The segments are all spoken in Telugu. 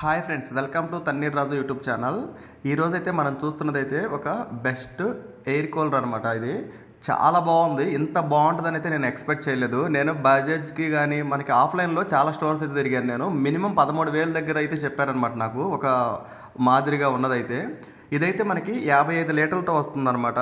Hi friends, welcome to Thanneer Raju YouTube channel. ఈరోజైతే మనం చూస్తున్నదైతే ఒక బెస్ట్ ఎయిర్ కూలర్ అనమాట. ఇది చాలా బాగుంది. ఇంత బాగుంటుందని అయితే నేను ఎక్స్పెక్ట్ చేయలేదు. నేను బజాజ్కి కానీ మనకి ఆఫ్లైన్లో చాలా స్టోర్స్ అయితే తిరిగాను. నేను మినిమం 13,000 దగ్గర అయితే చెప్పారనమాట నాకు ఒక మాదిరిగా ఉన్నదైతే. ఇదైతే మనకి 55 లీటర్లతో వస్తుందన్నమాట.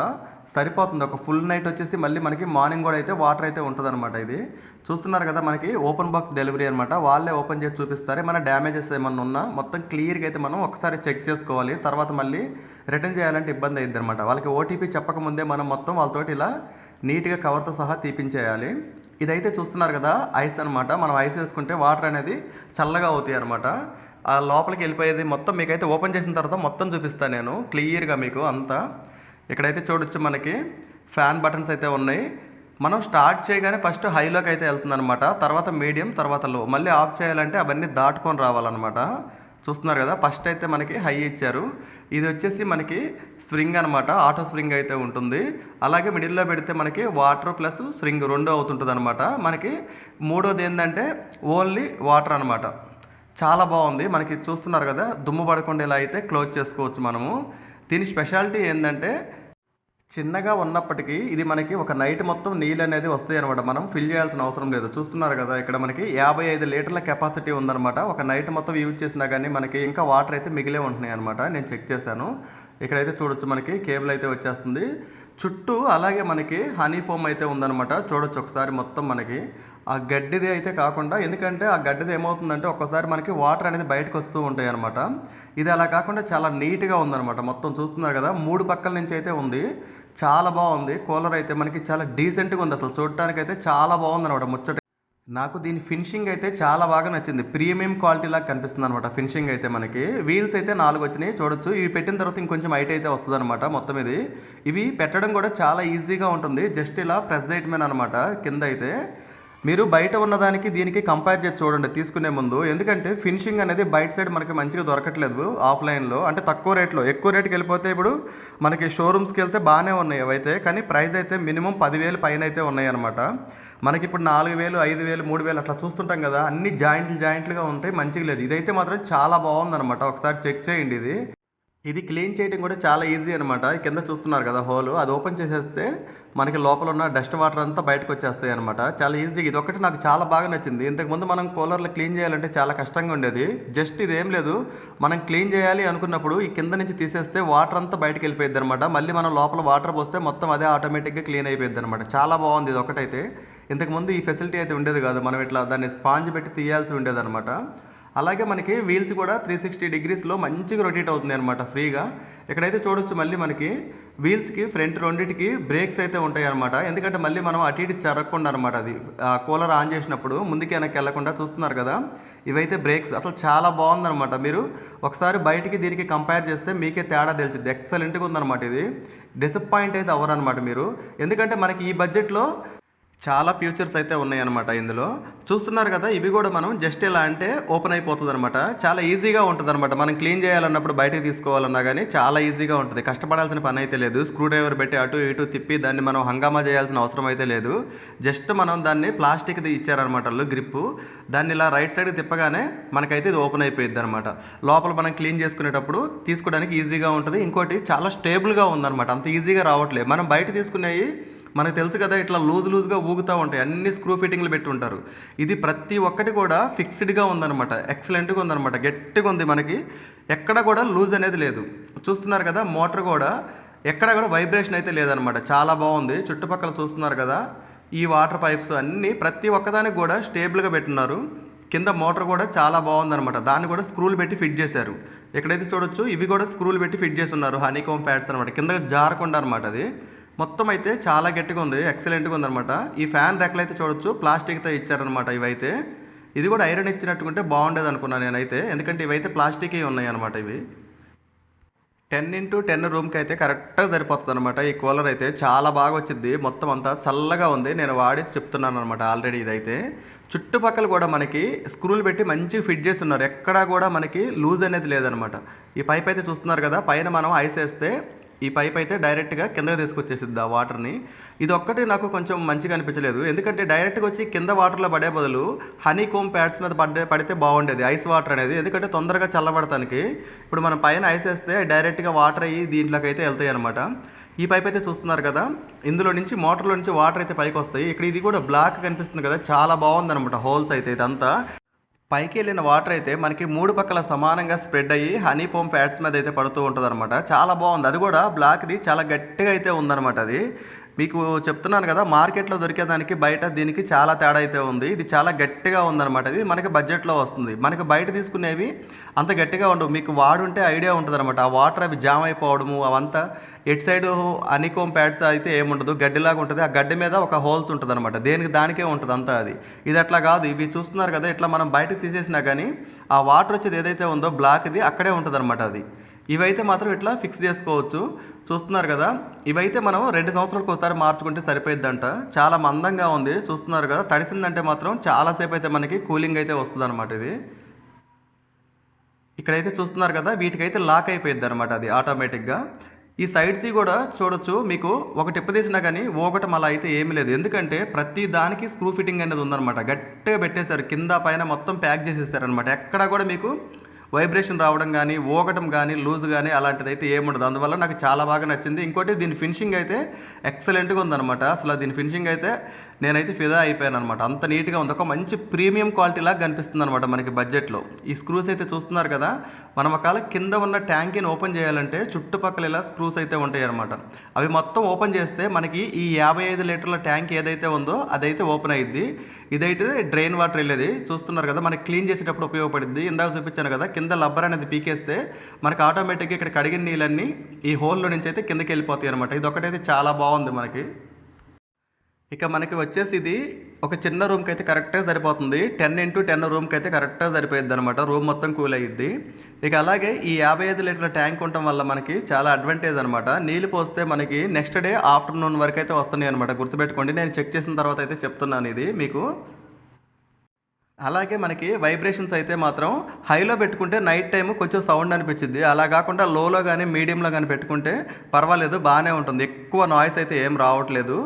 సరిపోతుంది. ఒక ఫుల్ నైట్ వచ్చేసి మళ్ళీ మనకి మార్నింగ్ కూడా అయితే వాటర్ అయితే ఉంటుందన్నమాట. ఇది చూస్తున్నారు కదా, మనకి ఓపెన్ బాక్స్ డెలివరీ అనమాట. వాళ్ళే ఓపెన్ చేసి చూపిస్తారు. మన డ్యామేజెస్ ఏమన్నా ఉన్నా మొత్తం క్లియర్గా అయితే మనం ఒకసారి చెక్ చేసుకోవాలి. తర్వాత మళ్ళీ రిటర్న్ చేయాలంటే ఇబ్బంది అయ్యిద్ది అనమాట. వాళ్ళకి ఓటీపీ చెప్పకముందే మనం మొత్తం వాళ్ళతోటి ఇలా నీట్గా కవర్తో సహా తీపించేయాలి. ఇదైతే చూస్తున్నారు కదా, ఐస్ అనమాట. మనం ఐస్ వేసుకుంటే వాటర్ అనేది చల్లగా అవుతాయి అనమాట. ఆ లోపలికి వెళ్ళిపోయేది మొత్తం మీకైతే ఓపెన్ చేసిన తర్వాత మొత్తం చూపిస్తాను నేను క్లియర్గా మీకు అంతా. ఇక్కడైతే చూడొచ్చు, మనకి ఫ్యాన్ బటన్స్ అయితే ఉన్నాయి. మనం స్టార్ట్ చేయగానే ఫస్ట్ హైలోకి అయితే వెళ్తుంది అనమాట. తర్వాత మీడియం, తర్వాత లో. మళ్ళీ ఆఫ్ చేయాలంటే అవన్నీ దాటుకొని రావాలన్నమాట. చూస్తున్నారు కదా, ఫస్ట్ అయితే మనకి హై ఇచ్చారు. ఇది వచ్చేసి మనకి స్ప్రింగ్ అనమాట. ఆటో స్ప్రింగ్ అయితే ఉంటుంది. అలాగే మిడిల్లో పెడితే మనకి వాటర్ ప్లస్ స్ప్రింగ్ రెండు అవుతుంటుంది అనమాట. మనకి మూడోది ఏంటంటే ఓన్లీ వాటర్ అనమాట. చాలా బాగుంది. మనకి చూస్తున్నారు కదా, దుమ్ము పడకుండా ఇలా అయితే క్లోజ్ చేసుకోవచ్చు మనము. దీని స్పెషాలిటీ ఏంటంటే చిన్నగా ఉన్నప్పటికీ ఇది మనకి ఒక నైట్ మొత్తం నీళ్ళు అనేది వస్తాయి అనమాట. మనం ఫిల్ చేయాల్సిన అవసరం లేదు. చూస్తున్నారు కదా, ఇక్కడ మనకి 55 లీటర్ల కెపాసిటీ ఉందన్నమాట. ఒక నైట్ మొత్తం యూజ్ చేసినా కానీ మనకి ఇంకా వాటర్ అయితే మిగిలే ఉంటున్నాయి అనమాట. నేను చెక్ చేశాను. ఇక్కడైతే చూడొచ్చు, మనకి కేబుల్ అయితే వచ్చేస్తుంది చుట్టూ. అలాగే మనకి హనీ ఫోమ్ అయితే ఉందన్నమాట. చూడొచ్చు ఒకసారి మొత్తం మనకి ఆ గడ్డిది అయితే కాకుండా, ఎందుకంటే ఆ గడ్డిది ఏమవుతుందంటే ఒక్కసారి మనకి వాటర్ అనేది బయటకు వస్తూ ఉంటాయి అనమాట. ఇది అలా కాకుండా చాలా నీట్గా ఉందన్నమాట. మొత్తం చూస్తున్నారు కదా, 3 పక్కల నుంచి అయితే ఉంది. చాలా బాగుంది. కూలర్ అయితే మనకి చాలా డీసెంట్గా ఉంది. అసలు చూడటానికి అయితే చాలా బాగుంది అనమాట. ముచ్చట. నాకు దీని ఫినిషింగ్ అయితే చాలా బాగా నచ్చింది. ప్రీమియం క్వాలిటీ లాగా కనిపిస్తుంది అనమాట ఫినిషింగ్ అయితే. మనకి వీల్స్ అయితే 4 వచ్చినాయి చూడొచ్చు. ఇవి పెట్టిన తర్వాత ఇంకొంచెం హైట్ అయితే వస్తుంది అనమాట మొత్తం ఇది. ఇవి పెట్టడం కూడా చాలా ఈజీగా ఉంటుంది. జస్ట్ ఇలా ప్రెస్ చేయటమేన అనమాట కింద అయితే. మీరు బయట ఉన్నదానికి దీనికి కంపేర్ చేసి చూడండి తీసుకునే ముందు. ఎందుకంటే ఫినిషింగ్ అనేది బయట సైడ్ మనకి మంచిగా దొరకట్లేదు ఆఫ్లైన్లో. అంటే తక్కువ రేట్లో. ఎక్కువ రేటుకి వెళ్ళిపోతే ఇప్పుడు మనకి షోరూమ్స్కి వెళ్తే బాగానే ఉన్నాయి అవైతే. కానీ ప్రైస్ అయితే మినిమం 10,000 పైన అయితే ఉన్నాయి అనమాట. మనకి ఇప్పుడు 4,000, 5,000, 3,000 అట్లా చూస్తుంటాం కదా, అన్ని జాయింట్లుగా ఉంటాయి. మంచిగా లేదు. ఇదైతే మాత్రం చాలా బాగుందనమాట. ఒకసారి చెక్ చేయండి. ఇది క్లీన్ చేయడం కూడా చాలా ఈజీ అనమాట. కింద చూస్తున్నారు కదా హోలు, అది ఓపెన్ చేసేస్తే మనకి లోపల ఉన్న డస్ట్ వాటర్ అంతా బయటకు వచ్చేస్తాయి అనమాట. చాలా ఈజీగా. ఇది ఒకటి నాకు చాలా బాగా నచ్చింది. ఇంతకుముందు మనం కూలర్లో క్లీన్ చేయాలంటే చాలా కష్టంగా ఉండేది. జస్ట్ ఇది ఏం లేదు, మనం క్లీన్ చేయాలి అనుకున్నప్పుడు ఈ కింద నుంచి తీసేస్తే వాటర్ అంతా బయటకు వెళ్ళిపోయింది అనమాట. మళ్ళీ మనం లోపల వాటర్ పోస్తే మొత్తం అదే ఆటోమేటిక్గా క్లీన్ అయిపోయింది అనమాట. చాలా బాగుంది ఇది ఒకటైతే. ఇంతకుముందు ఈ ఫెసిలిటీ అయితే ఉండేది కాదు. మనం ఇట్లా దాన్ని స్పాంజ్ పెట్టి తీయాల్సి ఉండేది అనమాట. అలాగే మనకి వీల్స్ కూడా 360 డిగ్రీస్లో మంచిగా రొటేట్ అవుతుంది అనమాట ఫ్రీగా. ఇక్కడైతే చూడొచ్చు, మళ్ళీ మనకి వీల్స్కి ఫ్రంట్ రెండింటికి బ్రేక్స్ అయితే ఉంటాయి అనమాట. ఎందుకంటే మళ్ళీ మనం అటు ఇటు జరగకుండా అనమాట. అది కూలర్ ఆన్ చేసినప్పుడు ముందుకి వెనక్కి వెళ్లకుండా. చూస్తున్నారు కదా, ఇవైతే బ్రేక్స్. అసలు చాలా బాగుందనమాట. మీరు ఒకసారి బయటికి దీనికి కంపేర్ చేస్తే మీకే తేడా తెలిసింది. ఎక్సలెంట్గా ఉందన్నమాట. ఇది డిసప్పాయింట్ అయితే అవ్వరనమాట మీరు. ఎందుకంటే మనకి ఈ బడ్జెట్లో చాలా ఫ్యూచర్స్ అయితే ఉన్నాయన్నమాట ఇందులో. చూస్తున్నారు కదా, ఇవి కూడా మనం జస్ట్ ఇలా అంటే ఓపెన్ అయిపోతుంది అనమాట. చాలా ఈజీగా ఉంటుంది అనమాట. మనం క్లీన్ చేయాలన్నప్పుడు బయటకు తీసుకోవాలన్నా కానీ చాలా ఈజీగా ఉంటుంది. కష్టపడాల్సిన పని అయితే లేదు. స్క్రూ డ్రైవర్ పెట్టి అటు ఇటు తిప్పి దాన్ని మనం హంగామా చేయాల్సిన అవసరం అయితే లేదు. జస్ట్ మనం దాన్ని ప్లాస్టిక్ది ఇచ్చారనమాట వాళ్ళు గ్రిప్పు. దాన్ని ఇలా రైట్ సైడ్ తిప్పగానే మనకైతే ఇది ఓపెన్ అయిపోయింది అనమాట. లోపల మనం క్లీన్ చేసుకునేటప్పుడు తీసుకోవడానికి ఈజీగా ఉంటుంది. ఇంకోటి చాలా స్టేబుల్గా ఉందన్నమాట. అంత ఈజీగా రావట్లేదు. మనం బయట తీసుకునేవి మనకు తెలుసు కదా, ఇట్లా లూజ్గా ఊగుతూ ఉంటాయి. అన్ని స్క్రూ ఫిట్టింగ్లు పెట్టి ఉంటారు. ఇది ప్రతి ఒక్కటి కూడా ఫిక్స్డ్గా ఉందన్నమాట. ఎక్సలెంట్గా ఉందన్నమాట. గట్టిగా ఉంది. మనకి ఎక్కడ కూడా లూజ్ అనేది లేదు. చూస్తున్నారు కదా, మోటార్ కూడా ఎక్కడ కూడా వైబ్రేషన్ అయితే లేదనమాట. చాలా బాగుంది. చుట్టుపక్కల చూస్తున్నారు కదా, ఈ వాటర్ పైప్స్ అన్నీ ప్రతి ఒక్కదానికి కూడా స్టేబుల్గా పెట్టున్నారు. కింద మోటార్ కూడా చాలా బాగుందనమాట. దాన్ని కూడా స్క్రూలు పెట్టి ఫిట్ చేశారు. ఎక్కడైతే చూడొచ్చు, ఇవి కూడా స్క్రూలు పెట్టి ఫిట్ చేసి ఉన్నారు. హనీకామ్ ప్యాడ్స్ అనమాట. కింద జారకుండా అనమాట. అది మొత్తం అయితే చాలా గట్టిగా ఉంది. ఎక్సలెంట్గా ఉందన్నమాట. ఈ ఫ్యాన్ రెక్కలు అయితే చూడొచ్చు, ప్లాస్టిక్తో ఇచ్చారనమాట. ఇవైతే ఇది కూడా ఐరన్ ఇచ్చినట్టుకుంటే బాగుండేది అనుకున్నాను నేనైతే. ఎందుకంటే ఇవైతే ప్లాస్టిక్ ఉన్నాయి అనమాట. ఇవి 10x10 రూమ్కి అయితే కరెక్ట్గా సరిపోతుంది అనమాట. ఈ కూలర్ అయితే చాలా బాగా వచ్చింది. మొత్తం అంతా చల్లగా ఉంది. నేను వాడి చెప్తున్నాను అనమాట ఆల్రెడీ. ఇదైతే చుట్టుపక్కల కూడా మనకి స్క్రూలు పెట్టి మంచిగా ఫిట్ చేసి ఉన్నారు. ఎక్కడా కూడా మనకి లూజ్ అనేది లేదనమాట. ఈ పైప్ అయితే చూస్తున్నారు కదా, పైన మనం ఐస్ వేస్తే ఈ పైప్ అయితే డైరెక్ట్గా కిందకి తీసుకొచ్చేసిద్ది ఆ వాటర్ని. ఇది ఒక్కటి నాకు కొంచెం మంచిగా అనిపించలేదు, ఎందుకంటే డైరెక్ట్గా వచ్చి కింద వాటర్లో పడే బదులు హనీ కోమ్ ప్యాడ్స్ మీద పడితే బాగుండేది ఐస్ వాటర్ అనేది, ఎందుకంటే తొందరగా చల్లబడటానికి. ఇప్పుడు మనం పైన ఐస్ వేస్తే డైరెక్ట్గా వాటర్ అయ్యి దీంట్లోకి అయితే వెళ్తాయి అనమాట. ఈ పైప్ అయితే చూస్తున్నారు కదా, ఇందులో నుంచి మోటార్లో నుంచి వాటర్ అయితే పైకి వస్తాయి. ఇక్కడ ఇది కూడా బ్లాక్ కనిపిస్తుంది కదా, చాలా బాగుంది అనమాట హోల్స్ అయితే. ఇదంతా పైకి వెళ్ళిన వాటర్ అయితే మనకి 3 పక్కల సమానంగా స్ప్రెడ్ అయ్యి హనీ పోమ్ ప్యాడ్స్ మీద అయితే పడుతూ ఉంటుంది అనమాట. చాలా బాగుంది. అది కూడా బ్లాక్ది చాలా గట్టిగా అయితే ఉందన్నమాట. అది మీకు చెప్తున్నాను కదా, మార్కెట్లో దొరికేదానికి బయట దీనికి చాలా తేడా అయితే ఉంది. ఇది చాలా గట్టిగా ఉందన్నమాట. ఇది మనకి బడ్జెట్లో వస్తుంది. మనకి బయట తీసుకునేవి అంత గట్టిగా ఉండవు. మీకు వాడుంటే ఐడియా ఉంటుంది అనమాట. ఆ వాటర్ అవి జామ్ అయిపోవడము అవంతా. ఎటు సైడ్ హనీకోమ్ ప్యాడ్స్ అయితే ఏముండదు, గడ్డిలాగా ఉంటుంది. ఆ గడ్డి మీద ఒక హోల్స్ ఉంటుంది అనమాట, దేనికి దానికే ఉంటుంది అంతా. అది ఇది అట్లా కాదు. ఇవి చూస్తున్నారు కదా, ఇట్లా మనం బయటకు తీసేసినా కానీ ఆ వాటర్ వచ్చేది ఏదైతే ఉందో బ్లాక్ది అక్కడే ఉంటుంది అనమాట. అది ఇవైతే మాత్రం ఇట్లా ఫిక్స్ చేసుకోవచ్చు. చూస్తున్నారు కదా, ఇవైతే మనం 2 సంవత్సరాలకు ఒకసారి మార్చుకుంటే సరిపోయిద్దంట. చాలా మందంగా ఉంది. చూస్తున్నారు కదా, తడిసిందంటే మాత్రం చాలాసేపు అయితే మనకి కూలింగ్ అయితే వస్తుంది అనమాట. ఇది ఇక్కడైతే చూస్తున్నారు కదా, వీటికైతే లాక్ అయిపోయింది అనమాట అది ఆటోమేటిక్గా. ఈ సైడ్స్ కూడా చూడొచ్చు. మీకు ఒక టిప్ తీసినా కానీ ఊగటం అలా అయితే ఏమీ లేదు, ఎందుకంటే ప్రతి దానికి స్క్రూ ఫిట్టింగ్ అనేది ఉందన్నమాట. గట్టిగా పెట్టేశారు, కింద పైన మొత్తం ప్యాక్ చేసేసారనమాట. ఎక్కడా కూడా మీకు వైబ్రేషన్ రావడం కానీ ఊగటం కానీ లూజ్ కానీ అలాంటిది అయితే ఏముండదు. అందువల్ల నాకు చాలా బాగా నచ్చింది. ఇంకోటి దీని ఫినిషింగ్ అయితే ఎక్సలెంట్గా ఉందన్నమాట. అసలు దీని ఫినిషింగ్ అయితే నేనైతే ఫిదా అయిపోయాను అనమాట. అంత నీట్గా ఉంది. ఒక మంచి ప్రీమియం క్వాలిటీ లాగా కనిపిస్తుంది అనమాట మనకి బడ్జెట్లో. ఈ స్క్రూస్ అయితే చూస్తున్నారు కదా, మనం ఒకవేళ కింద ఉన్న ట్యాంకీని ఓపెన్ చేయాలంటే చుట్టుపక్కల ఇలా స్క్రూస్ అయితే ఉంటాయి అనమాట. అవి మొత్తం ఓపెన్ చేస్తే మనకి ఈ 55 లీటర్ల ట్యాంక్ ఏదైతే ఉందో అదైతే ఓపెన్ అయ్యిద్ది. ఇదైతే డ్రైన్ వాటర్ వెళ్ళేది. చూస్తున్నారు కదా, మనకి క్లీన్ చేసేటప్పుడు ఉపయోగపడుద్ది. ఇందాక చూపించాను కదా, కింద లబ్బర్ అనేది పీకేస్తే మనకి ఆటోమేటిక్గా ఇక్కడ కడిగిన నీళ్ళన్నీ ఈ హోల్లో నుంచి అయితే కిందకి వెళ్ళిపోతాయి అనమాట. ఇది ఒకటైతే చాలా బాగుంది మనకి. ఇక మనకి వచ్చేసి ఇది ఒక చిన్న రూమ్కి అయితే కరెక్ట్గా సరిపోతుంది. 10x10 రూమ్కి అయితే కరెక్ట్గా సరిపోయింది అనమాట. రూమ్ మొత్తం కూల్ అయ్యిద్ది. ఇక అలాగే ఈ 55 లీటర్ల ట్యాంక్ ఉండటం వల్ల మనకి చాలా అడ్వాంటేజ్ అనమాట. నీళ్ళు పోస్తే మనకి నెక్స్ట్ డే ఆఫ్టర్నూన్ వరకు అయితే వస్తున్నాయి అనమాట. గుర్తుపెట్టుకోండి, నేను చెక్ చేసిన తర్వాత అయితే చెప్తున్నాను ఇది మీకు. అలాగే మనకి వైబ్రేషన్స్ అయితే మాత్రం హైలో పెట్టుకుంటే నైట్ టైం కొంచెం సౌండ్ అనిపించింది. అలా కాకుండా లోలో కానీ మీడియంలో కానీ పెట్టుకుంటే పర్వాలేదు, బాగానే ఉంటుంది. ఎక్కువ నాయిస్ అయితే ఏం రావట్లేదు.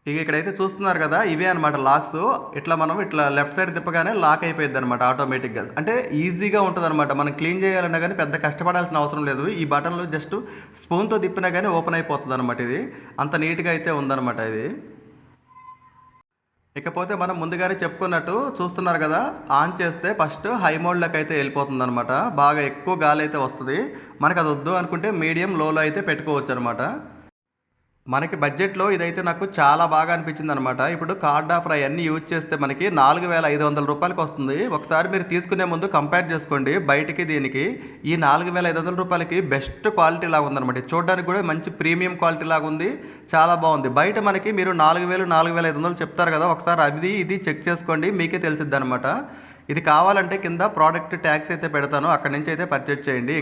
ఇక ఇక్కడైతే చూస్తున్నారు కదా, ఇవే అనమాట లాక్స్. ఇట్లా మనం ఇట్లా లెఫ్ట్ సైడ్ తిప్పగానే లాక్ అయిపోయింది అనమాట ఆటోమేటిక్గా. అంటే ఈజీగా ఉంటుంది అనమాట. మనం క్లీన్ చేయాలన్నా కానీ పెద్ద కష్టపడాల్సిన అవసరం లేదు. ఈ బటన్లు జస్ట్ స్పూన్తో తిప్పినా కానీ ఓపెన్ అయిపోతుంది అనమాట. ఇది అంత నీట్గా అయితే ఉందన్నమాట ఇది. ఇకపోతే మనం ముందుగానే చెప్పుకున్నట్టు చూస్తున్నారు కదా, ఆన్ చేస్తే ఫస్ట్ హై మోడ్లోకి అయితే వెళ్ళిపోతుంది అనమాట. బాగా ఎక్కువ గాలి అయితే వస్తుంది. మనకు అది వద్దు అనుకుంటే మీడియం లోలో అయితే పెట్టుకోవచ్చు అనమాట. మనకి బడ్జెట్లో ఇదైతే నాకు చాలా బాగా అనిపించింది అనమాట. ఇప్పుడు కార్డ్ ఆఫర్ అవన్నీ యూజ్ చేస్తే మనకి 4500 రూపాయలకి వస్తుంది. ఒకసారి మీరు తీసుకునే ముందు కంపేర్ చేసుకోండి బయటికి దీనికి. ఈ 4500 రూపాయలకి బెస్ట్ క్వాలిటీ లాగా ఉందన్నమాట. చూడడానికి కూడా మంచి ప్రీమియం క్వాలిటీ లాగా ఉంది, చాలా బాగుంది. బయట మనకి మీరు 4000 4500 చెప్తారు కదా, ఒకసారి అది ఇది చెక్ చేసుకోండి, మీకే తెలిసిద్ది అనమాట. ఇది కావాలంటే కింద ప్రోడక్ట్ ట్యాగ్స్ అయితే పెడతాను, అక్కడి నుంచి అయితే పర్చేజ్ చేయండి.